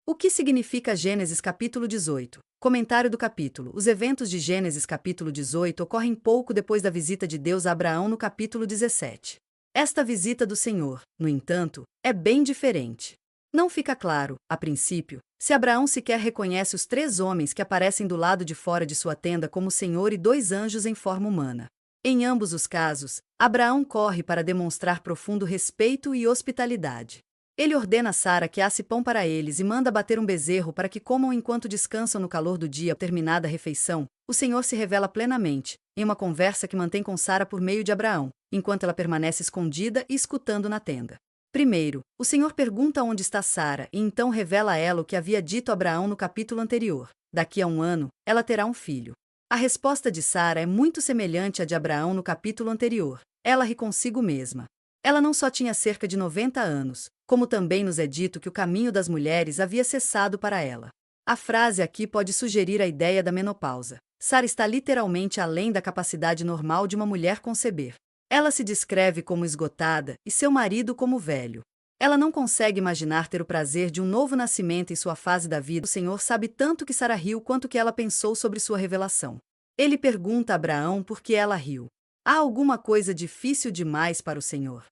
O que significa Gênesis capítulo 18? Comentário do capítulo. Os eventos de Gênesis capítulo 18 ocorrem pouco depois da visita de Deus a Abraão no capítulo 17. Esta visita do Senhor, no entanto, é bem diferente. Não fica claro, a princípio, se Abraão sequer reconhece os 3 homens que aparecem do lado de fora de sua tenda como o Senhor e 2 anjos em forma humana. Em ambos os casos, Abraão corre para demonstrar profundo respeito e hospitalidade. Ele ordena a Sara que asse pão para eles e manda bater um bezerro para que comam enquanto descansam no calor do dia. Terminada a refeição, o Senhor se revela plenamente, em uma conversa que mantém com Sara por meio de Abraão, enquanto ela permanece escondida e escutando na tenda. Primeiro, o Senhor pergunta onde está Sara e então revela a ela o que havia dito a Abraão no capítulo anterior: daqui a 1 ano, ela terá um filho. A resposta de Sara é muito semelhante à de Abraão no capítulo anterior. Ela ri consigo mesma. Ela não só tinha cerca de 90 anos, como também nos é dito que o caminho das mulheres havia cessado para ela. A frase aqui pode sugerir a ideia da menopausa. Sara está literalmente além da capacidade normal de uma mulher conceber. Ela se descreve como esgotada e seu marido como velho. Ela não consegue imaginar ter o prazer de um novo nascimento em sua fase da vida. O Senhor sabe tanto que Sara riu quanto que ela pensou sobre sua revelação. Ele pergunta a Abraão por que ela riu. Há alguma coisa difícil demais para o Senhor?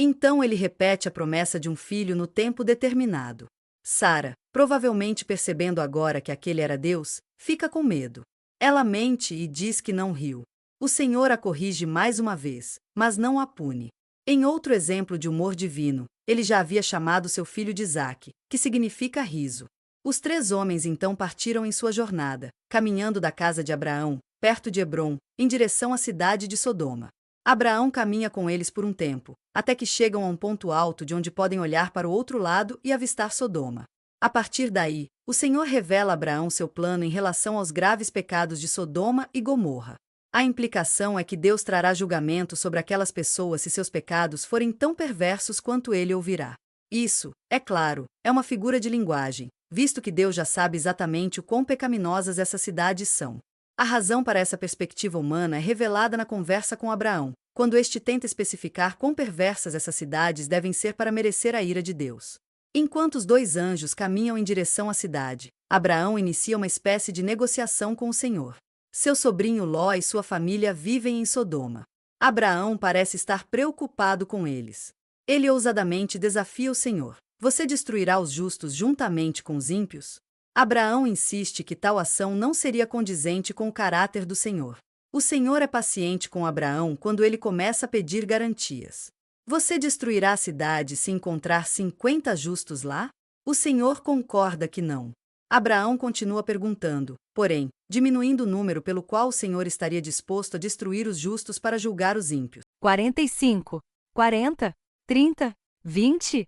Então ele repete a promessa de um filho no tempo determinado. Sara, provavelmente percebendo agora que aquele era Deus, fica com medo. Ela mente e diz que não riu. O Senhor a corrige mais uma vez, mas não a pune. Em outro exemplo de humor divino, ele já havia chamado seu filho de Isaque, que significa riso. Os 3 homens então partiram em sua jornada, caminhando da casa de Abraão, perto de Hebrom, em direção à cidade de Sodoma. Abraão caminha com eles por um tempo, até que chegam a um ponto alto de onde podem olhar para o outro lado e avistar Sodoma. A partir daí, o Senhor revela a Abraão seu plano em relação aos graves pecados de Sodoma e Gomorra. A implicação é que Deus trará julgamento sobre aquelas pessoas se seus pecados forem tão perversos quanto ele ouvirá. Isso, é claro, é uma figura de linguagem, visto que Deus já sabe exatamente o quão pecaminosas essas cidades são. A razão para essa perspectiva humana é revelada na conversa com Abraão, quando este tenta especificar quão perversas essas cidades devem ser para merecer a ira de Deus. Enquanto os 2 anjos caminham em direção à cidade, Abraão inicia uma espécie de negociação com o Senhor. Seu sobrinho Ló e sua família vivem em Sodoma. Abraão parece estar preocupado com eles. Ele ousadamente desafia o Senhor: você destruirá os justos juntamente com os ímpios? Abraão insiste que tal ação não seria condizente com o caráter do Senhor. O Senhor é paciente com Abraão quando ele começa a pedir garantias. Você destruirá a cidade se encontrar 50 justos lá? O Senhor concorda que não. Abraão continua perguntando, porém, diminuindo o número pelo qual o Senhor estaria disposto a destruir os justos para julgar os ímpios. 45, 40, 30, 20.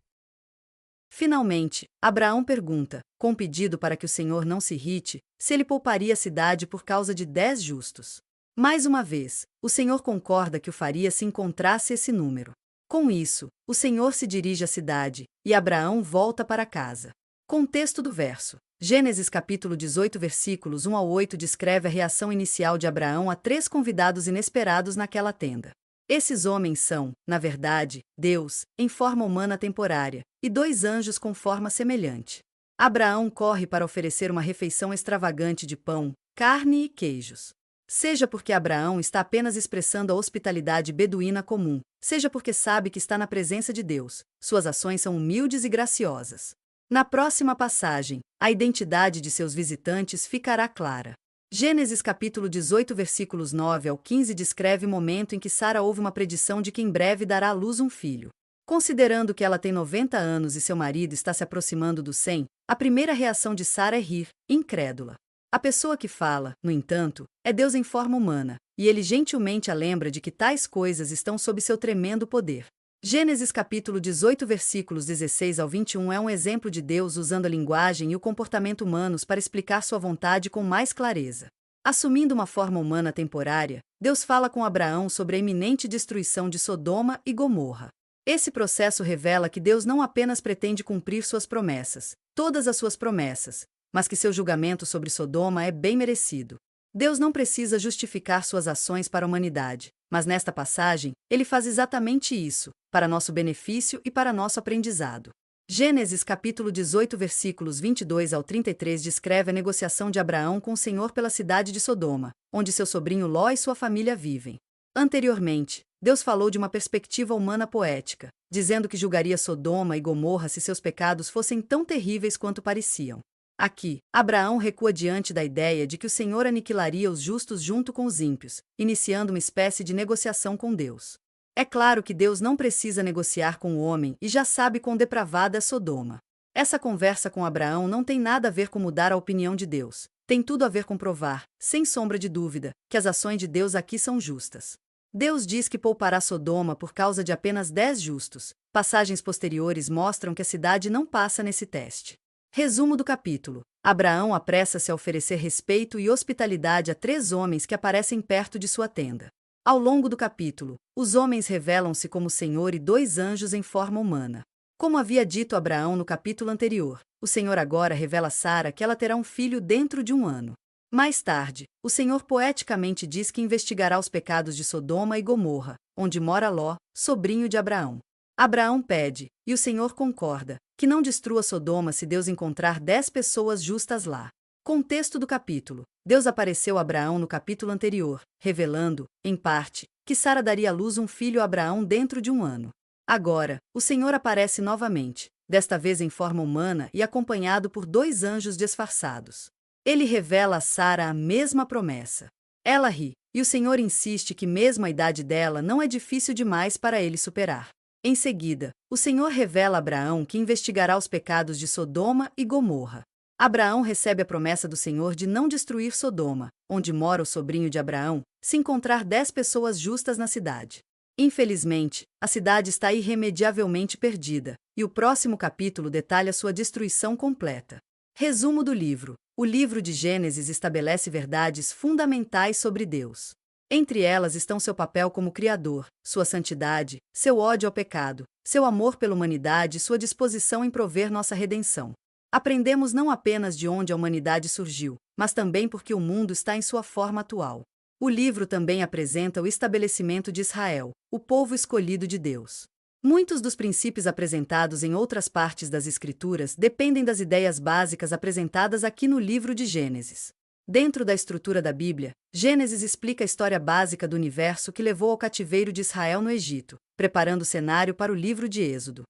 Finalmente, Abraão pergunta, com pedido para que o Senhor não se irrite, se ele pouparia a cidade por causa de 10 justos. Mais uma vez, o Senhor concorda que o faria se encontrasse esse número. Com isso, o Senhor se dirige à cidade, e Abraão volta para casa. Contexto do verso. Gênesis capítulo 18 versículos 1 ao 8 descreve a reação inicial de Abraão a 3 convidados inesperados naquela tenda. Esses homens são, na verdade, Deus, em forma humana temporária, e 2 anjos com forma semelhante. Abraão corre para oferecer uma refeição extravagante de pão, carne e queijos. Seja porque Abraão está apenas expressando a hospitalidade beduína comum, seja porque sabe que está na presença de Deus, suas ações são humildes e graciosas. Na próxima passagem, a identidade de seus visitantes ficará clara. Gênesis capítulo 18 versículos 9 ao 15 descreve o momento em que Sara ouve uma predição de que em breve dará à luz um filho. Considerando que ela tem 90 anos e seu marido está se aproximando dos 100, a primeira reação de Sara é rir, incrédula. A pessoa que fala, no entanto, é Deus em forma humana, e ele gentilmente a lembra de que tais coisas estão sob seu tremendo poder. Gênesis capítulo 18 versículos 16 ao 21 é um exemplo de Deus usando a linguagem e o comportamento humanos para explicar sua vontade com mais clareza. Assumindo uma forma humana temporária, Deus fala com Abraão sobre a iminente destruição de Sodoma e Gomorra. Esse processo revela que Deus não apenas pretende cumprir suas promessas, todas as suas promessas, mas que seu julgamento sobre Sodoma é bem merecido. Deus não precisa justificar suas ações para a humanidade, mas nesta passagem, ele faz exatamente isso, para nosso benefício e para nosso aprendizado. Gênesis capítulo 18 versículos 22 ao 33 descreve a negociação de Abraão com o Senhor pela cidade de Sodoma, onde seu sobrinho Ló e sua família vivem. Anteriormente, Deus falou de uma perspectiva humana poética, dizendo que julgaria Sodoma e Gomorra se seus pecados fossem tão terríveis quanto pareciam. Aqui, Abraão recua diante da ideia de que o Senhor aniquilaria os justos junto com os ímpios, iniciando uma espécie de negociação com Deus. É claro que Deus não precisa negociar com o homem e já sabe quão depravada é Sodoma. Essa conversa com Abraão não tem nada a ver com mudar a opinião de Deus. Tem tudo a ver com provar, sem sombra de dúvida, que as ações de Deus aqui são justas. Deus diz que poupará Sodoma por causa de apenas 10 justos. Passagens posteriores mostram que a cidade não passa nesse teste. Resumo do capítulo. Abraão apressa-se a oferecer respeito e hospitalidade a 3 homens que aparecem perto de sua tenda. Ao longo do capítulo, os homens revelam-se como Senhor e 2 anjos em forma humana. Como havia dito Abraão no capítulo anterior, o Senhor agora revela a Sara que ela terá um filho dentro de 1 ano. Mais tarde, o Senhor poeticamente diz que investigará os pecados de Sodoma e Gomorra, onde mora Ló, sobrinho de Abraão. Abraão pede, e o Senhor concorda, que não destrua Sodoma se Deus encontrar 10 pessoas justas lá. Contexto do capítulo. Deus apareceu a Abraão no capítulo anterior, revelando, em parte, que Sara daria à luz um filho a Abraão dentro de 1 ano. Agora, o Senhor aparece novamente, desta vez em forma humana e acompanhado por 2 anjos disfarçados. Ele revela a Sara a mesma promessa. Ela ri, e o Senhor insiste que mesmo a idade dela não é difícil demais para ele superar. Em seguida, o Senhor revela a Abraão que investigará os pecados de Sodoma e Gomorra. Abraão recebe a promessa do Senhor de não destruir Sodoma, onde mora o sobrinho de Abraão, se encontrar 10 pessoas justas na cidade. Infelizmente, a cidade está irremediavelmente perdida, e o próximo capítulo detalha sua destruição completa. Resumo do livro. O livro de Gênesis estabelece verdades fundamentais sobre Deus. Entre elas estão seu papel como Criador, sua santidade, seu ódio ao pecado, seu amor pela humanidade e sua disposição em prover nossa redenção. Aprendemos não apenas de onde a humanidade surgiu, mas também porque o mundo está em sua forma atual. O livro também apresenta o estabelecimento de Israel, o povo escolhido de Deus. Muitos dos princípios apresentados em outras partes das Escrituras dependem das ideias básicas apresentadas aqui no livro de Gênesis. Dentro da estrutura da Bíblia, Gênesis explica a história básica do universo que levou ao cativeiro de Israel no Egito, preparando o cenário para o livro de Êxodo.